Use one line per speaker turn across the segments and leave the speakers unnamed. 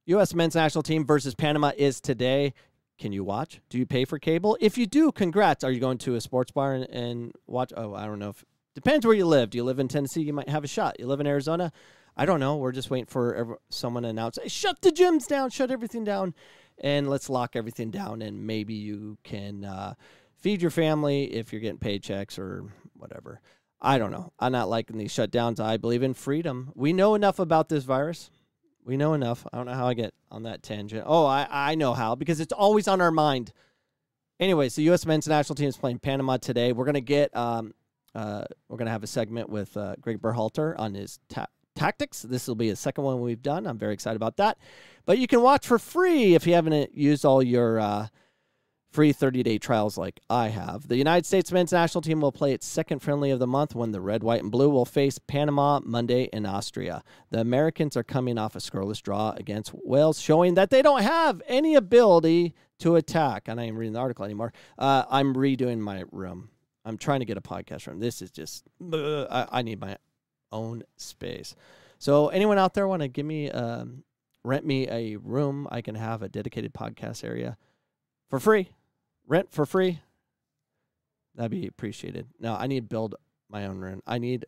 U.S. men's national team versus Panama is today. Can you watch? Do you pay for cable? If you do, congrats. Are you going to a sports bar and watch? Oh, I don't know. Depends where you live. Do you live in Tennessee? You might have a shot. You live in Arizona? I don't know. We're just waiting for someone to announce, hey, shut the gyms down, shut everything down, and let's lock everything down, and maybe you can feed your family if you're getting paychecks or whatever. I don't know. I'm not liking these shutdowns. I believe in freedom. We know enough about this virus. We know enough. I don't know how I get on that tangent. Oh, I know how, because it's always on our mind. Anyways, the U.S. men's national team is playing Panama today. We're going to get we're going to have a segment with Gregg Berhalter on his tactics. This will be the second one we've done. I'm very excited about that. But you can watch for free if you haven't used all your free 30-day trials like I have. The United States men's national team will play its second friendly of the month when the red, white, and blue will face Panama Monday in Austria. The Americans are coming off a scoreless draw against Wales, showing that they don't have any ability to attack. I'm not even reading the article anymore. I'm redoing my room. I'm trying to get a podcast room. This is just, I need my own space. So anyone out there want to give me, rent me a room? I can have a dedicated podcast area for free. Rent for free. That'd be appreciated. No, I need to build my own room. I need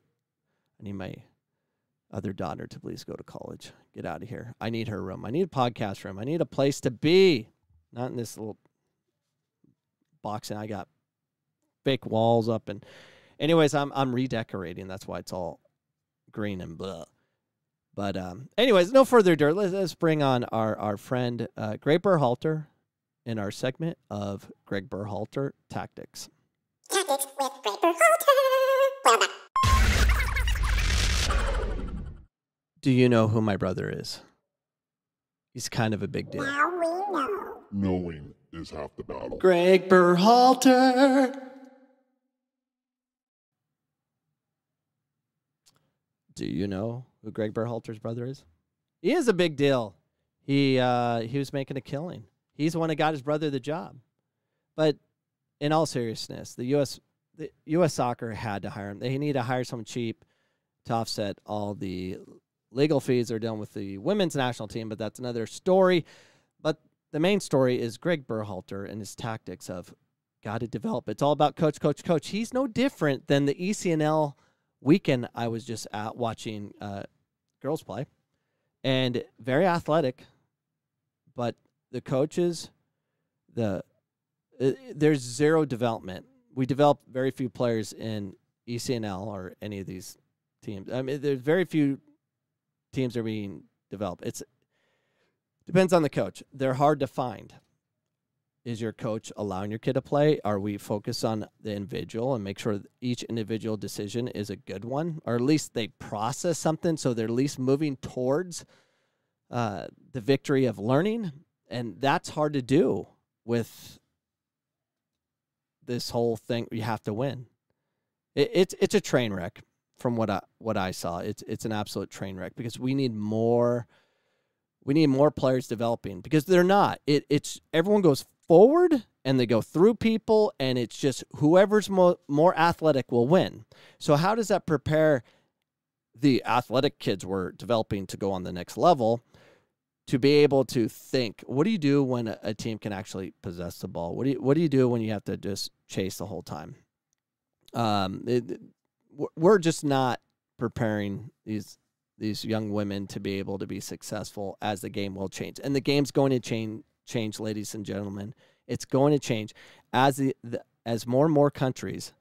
my other daughter to please go to college. Get out of here. I need her room. I need a podcast room. I need a place to be. Not in this little box. And I got fake walls up. And anyways, I'm redecorating. That's why it's all green and blah. But anyways, no further ado. Let's bring on our friend Gregg Berhalter in our segment of Gregg Berhalter Tactics.
Tactics with Gregg Berhalter. Well done.
Do you know who my brother is? He's kind of a big deal.
Now we know.
Knowing is half the battle.
Gregg Berhalter. Do you know who Gregg Berhalter's brother is? He is a big deal. He was making a killing. He's the one that got his brother the job. But in all seriousness, the U.S. soccer had to hire him. They need to hire someone cheap to offset all the legal fees they're dealing with the women's national team, but that's another story. But the main story is Gregg Berhalter and his tactics of got to develop. It's all about coach, coach, coach. He's no different than the ECNL weekend I was just at watching girls play, and very athletic, but the coaches, there's zero development. We develop very few players in ECNL or any of these teams. I mean, there's very few teams that are being developed. It depends on the coach. They're hard to find. Is your coach allowing your kid to play? Are we focused on the individual and make sure that each individual decision is a good one, or at least they process something so they're at least moving towards the victory of learning? And that's hard to do with this whole thing. You have to win. It's a train wreck from what I saw. It's an absolute train wreck because we need more players developing, because they're not. It's everyone goes forward and they go through people, and it's just whoever's more athletic will win. So how does that prepare the athletic kids we're developing to go on the next level to be able to think? What do you do when a team can actually possess the ball? What do you do when you have to just chase the whole time? We're just not preparing these young women to be able to be successful as the game will change. And the game's going to change, ladies and gentlemen. It's going to change as as more and more countries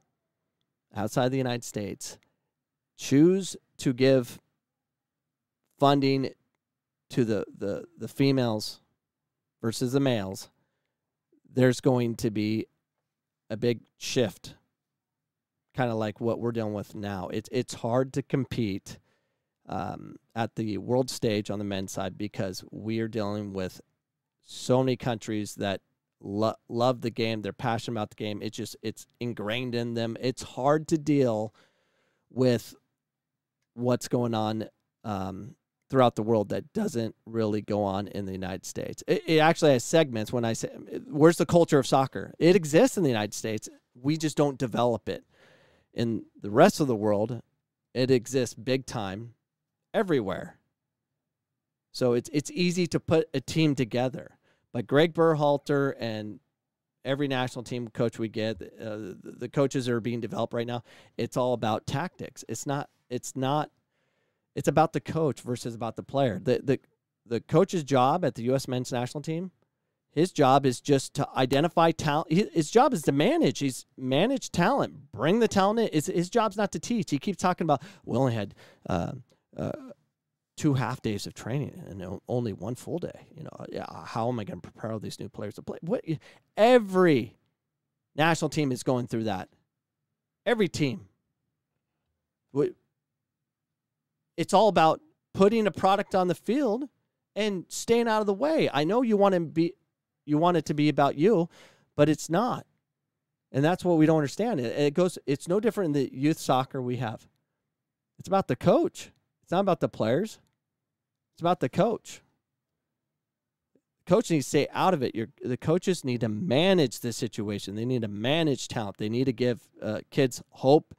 outside the United States choose to give funding to the females versus the males. There's going to be a big shift, kind of like what we're dealing with now. It's hard to compete at the world stage on the men's side because we are dealing with so many countries that love the game. They're passionate about the game. It's ingrained in them. It's hard to deal with what's going on throughout the world that doesn't really go on in the United States. It actually has segments. When I say, where's the culture of soccer? It exists in the United States. We just don't develop it. In the rest of the world, it exists big time everywhere. So it's easy to put a team together. But Gregg Berhalter and every national team coach we get, the coaches that are being developed right now, it's all about tactics. It's about the coach versus about the player. The coach's job at the U.S. men's national team, his job is just to identify talent. His job is to manage. He's manage talent, bring the talent in. His job's not to teach. He keeps talking about, we only had 2 half days of training and only 1 full day. How am I going to prepare all these new players to play? Every national team is going through that. Every team. It's all about putting a product on the field and staying out of the way. I know you want it to be about you, but it's not. And that's what we don't understand. It's no different in the youth soccer we have. It's about the coach. It's not about the players. It's about the coach. Coach needs to stay out of it. The coaches need to manage the situation. They need to manage talent. They need to give kids hope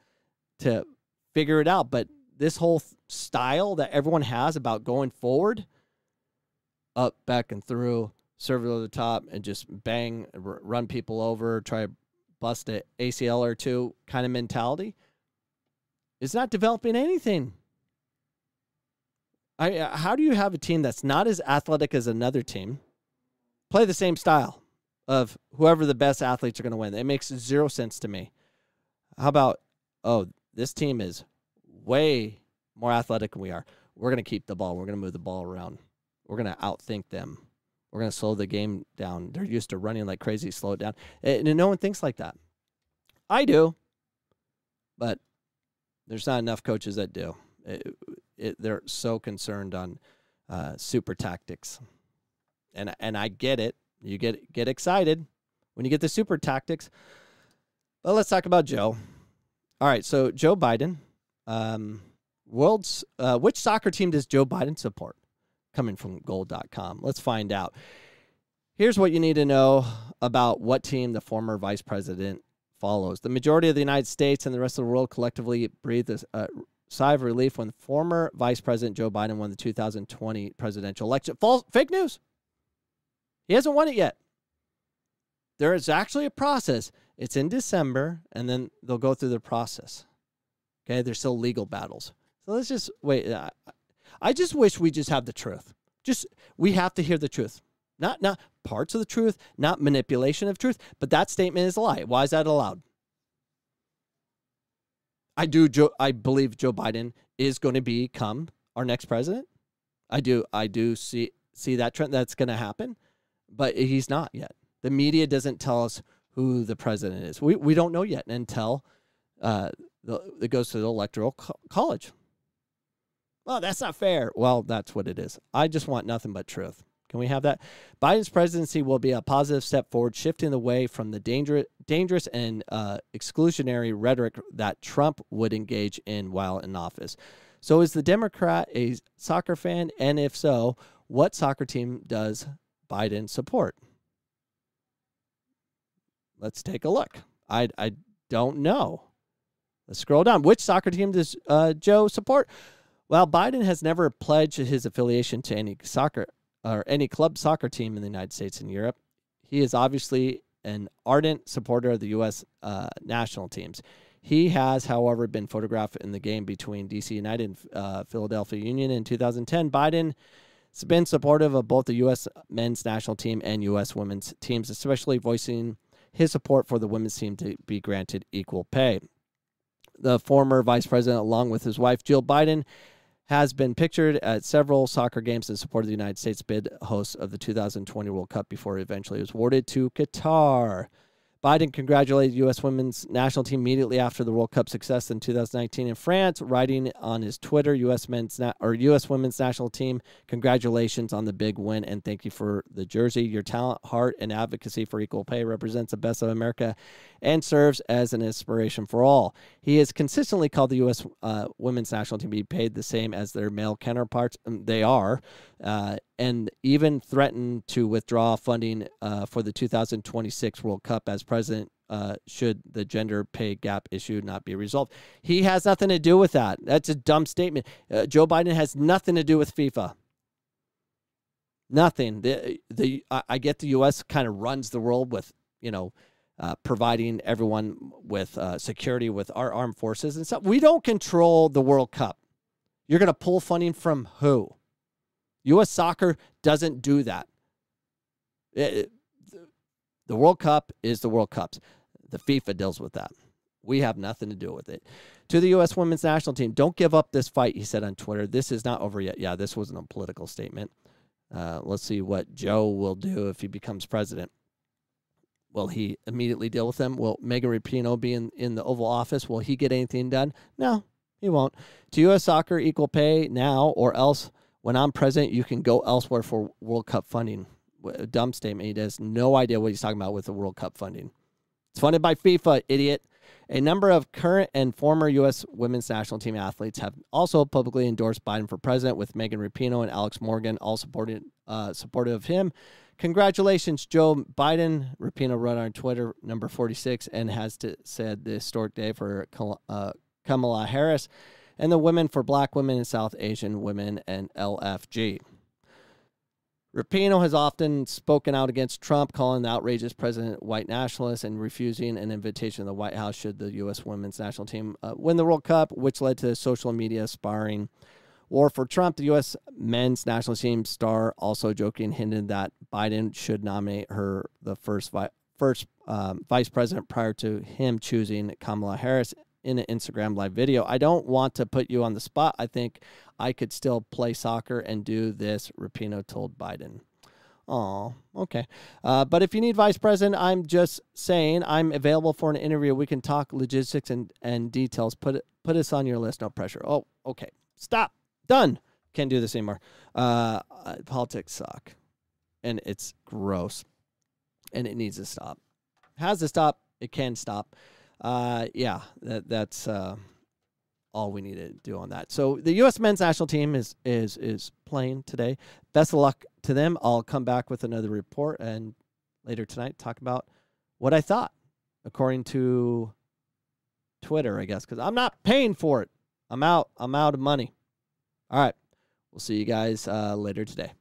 to figure it out. But this whole style that everyone has about going forward, up, back, and through, serve it over the top, and just bang, run people over, try to bust an ACL or two kind of mentality, is not developing anything. How do you have a team that's not as athletic as another team play the same style of whoever the best athletes are going to win? It makes 0 sense to me. How about, this team is way more athletic than we are. We're going to keep the ball. We're going to move the ball around. We're going to outthink them. We're going to slow the game down. They're used to running like crazy. Slow it down. And no one thinks like that. I do, but there's not enough coaches that do. They're so concerned on super tactics. And I get it. You get excited when you get the super tactics. But let's talk about Joe. All right, so Joe Biden. Which soccer team does Joe Biden support? Coming from gold.com. Let's find out. Here's what you need to know about what team the former vice president follows. The majority of the United States and the rest of the world collectively breathed a sigh of relief when former Vice President Joe Biden won the 2020 presidential election. Fake news. He hasn't won it yet. There is actually a process. It's in December, and then they'll go through the process. Okay, there's still legal battles. So let's just wait. I just wish we just have the truth. We have to hear the truth. Not parts of the truth, not manipulation of truth, but that statement is a lie. Why is that allowed? I believe Joe Biden is going to become our next president. I do see that trend that's going to happen, but he's not yet. The media doesn't tell us who the president is. We don't know yet until it goes to the electoral college. Well, that's not fair. Well, that's what it is. I just want nothing but truth. Can we have that? Biden's presidency will be a positive step forward, shifting away from the dangerous and exclusionary rhetoric that Trump would engage in while in office. So is the Democrat a soccer fan? And if so, what soccer team does Biden support? Let's take a look. I don't know. Let's scroll down. Which soccer team does Joe support? Well, Biden has never pledged his affiliation to any soccer or any club soccer team in the United States and Europe. He is obviously an ardent supporter of the U.S. National teams. He has, however, been photographed in the game between D.C. United and Philadelphia Union in 2010. Biden has been supportive of both the U.S. men's national team and U.S. women's teams, especially voicing his support for the women's team to be granted equal pay. The former vice president, along with his wife, Jill Biden, has been pictured at several soccer games in support of the United States bid host of the 2020 World Cup before eventually it was awarded to Qatar. Biden congratulated the U.S. women's national team immediately after the World Cup success in 2019 in France, writing on his Twitter, U.S. women's national team, congratulations on the big win and thank you for the jersey. Your talent, heart, and advocacy for equal pay represents the best of America and serves as an inspiration for all. He has consistently called the U.S. Women's national team be paid the same as their male counterparts. They are, and even threatened to withdraw funding for the 2026 World Cup as president should the gender pay gap issue not be resolved. He has nothing to do with that. That's a dumb statement. Joe Biden has nothing to do with FIFA. Nothing. I get the U.S. kind of runs the world with, providing everyone with security with our armed forces and stuff. We don't control the World Cup. You're going to pull funding from who? U.S. Soccer doesn't do that. The World Cup is the World Cups. The FIFA deals with that. We have nothing to do with it. To the U.S. women's national team, don't give up this fight, he said on Twitter. This is not over yet. Yeah, this wasn't a political statement. Let's see what Joe will do if he becomes president. Will he immediately deal with them? Will Megan Rapinoe be in the Oval Office? Will he get anything done? No, he won't. To U.S. Soccer, equal pay now, or else when I'm president, you can go elsewhere for World Cup funding. A dumb statement. He has no idea what he's talking about with the World Cup funding. It's funded by FIFA, idiot. A number of current and former U.S. women's national team athletes have also publicly endorsed Biden for president, with Megan Rapinoe and Alex Morgan all supportive of him. Congratulations, Joe Biden. Rapinoe wrote on Twitter, number 46, and has said the historic day for Kamala Harris and the women for Black women and South Asian women and LFG. Rapinoe has often spoken out against Trump, calling the outrageous president white nationalist and refusing an invitation to the White House should the U.S. women's national team win the World Cup, which led to social media sparring war for Trump. The U.S. men's national team star also joking hinted that Biden should nominate her the first vice president prior to him choosing Kamala Harris in an Instagram live video. I don't want to put you on the spot. I think I could still play soccer and do this, Rapinoe told Biden. Oh, okay. But if you need vice president, I'm just saying I'm available for an interview. We can talk logistics and details. Put us on your list. No pressure. Oh, okay. Stop. Done. Can't do this anymore. Politics suck. And it's gross. And it needs to stop. Has to stop. It can stop. Yeah, that's all we need to do on that. So the U.S. men's national team is playing today. Best of luck to them. I'll come back with another report and later tonight talk about what I thought, according to Twitter, I guess, because I'm not paying for it. I'm out of money. All right. We'll see you guys later today.